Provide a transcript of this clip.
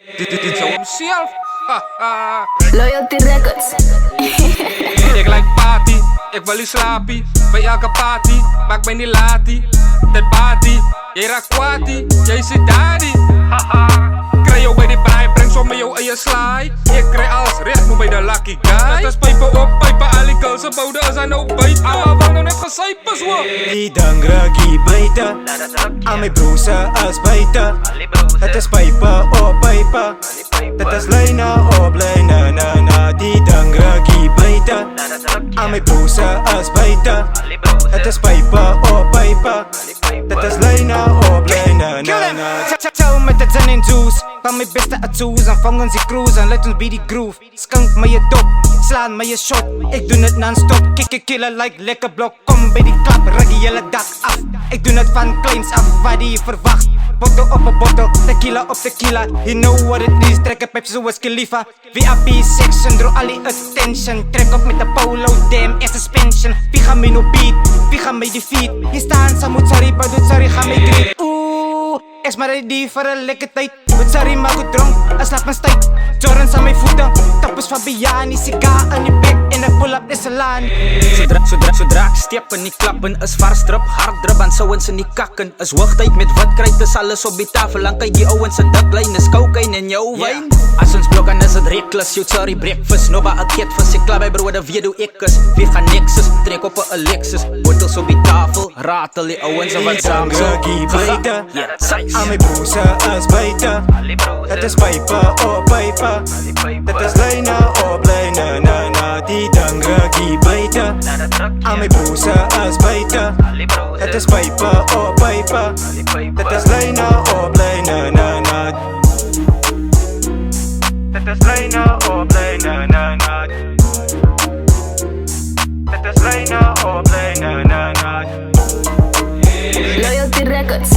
Dit zou hemzelf. Loyalty Records. Ik like party, ik wil u slapie. Bij elke party, maak mij niet latie. Dat body, jij raakt kwati, jij zit daddy. Krijg jou bij die braai, breng zo met jou in je slaai. Ik krijg alles recht, nu bij de lucky guy. Dat is pijpen op, pijpen alle ze bouwden als aan nou buiten. Maar waar nou net gecijpers hoor. Die dangraki buiten, aan mijn broers als buiten. Het is pijpen op pijpen, dat is lijnen op lijnen. Na die dangraki buiten, aan mijn broers als buiten. Het is pijpen op pijpen, dat is lijnen op lijnen. Ciao met het zen en juice, van mijn beste atoes. En vangen ze cruisen, let ons bij die groove. Skunk met je dop, slaan met je shot. Ik doe het non-stop, kick killen like lekker blok. Kom bij die klap, rug je hele dak af. Ik doe het van kleins af, waar die je verwacht. Bottle op een bottle, tequila op tequila. You know what it is, trek een pep zoals Khalifa. VIP section, draw alle attention. Trek op met de polo, damn, is suspension. Wie gaat mij no beat, wie gaat mij defeat. Hier staan, ze moet sorry, maar doet sorry, ga mij greet. Oeh, is maar ready voor een lekker tijd. Met sorry, maar goed dronk, en slaap mijn stijt. Jordans aan mijn voeten, tappers van Biani. Sika aan die bek, en een pull-up is een laan. Zodra ik steppen, niet klappen. Is varstrip, harddrip, en zo'n ze niet kakken. Is wachttijd met wat krijgt, is alles op die tafel. Lang kijk die ouwens en duklijn, is cocaine in jouw wijn. Als ons blokken is het reckless, you sorry breakfast. Nobba een ketvis, ik klaar bij bro, de wie doe ik is. Wie gaan nexus, trek op een Alexis. Bottles op die tafel, ratel die ouwens en wat samen zo. Buiten, aan mijn broers als buiten. Het is pijpen op pijpen, dat is lijnen op lijnen. Na die dangraki buiten, aan mijn broers als buiten. Het is pijpen op pijpen, dat is lijnen op lijnen. Dat is lijnen op lijnen. Dat is lijnen op lijnen. Loyalty Records.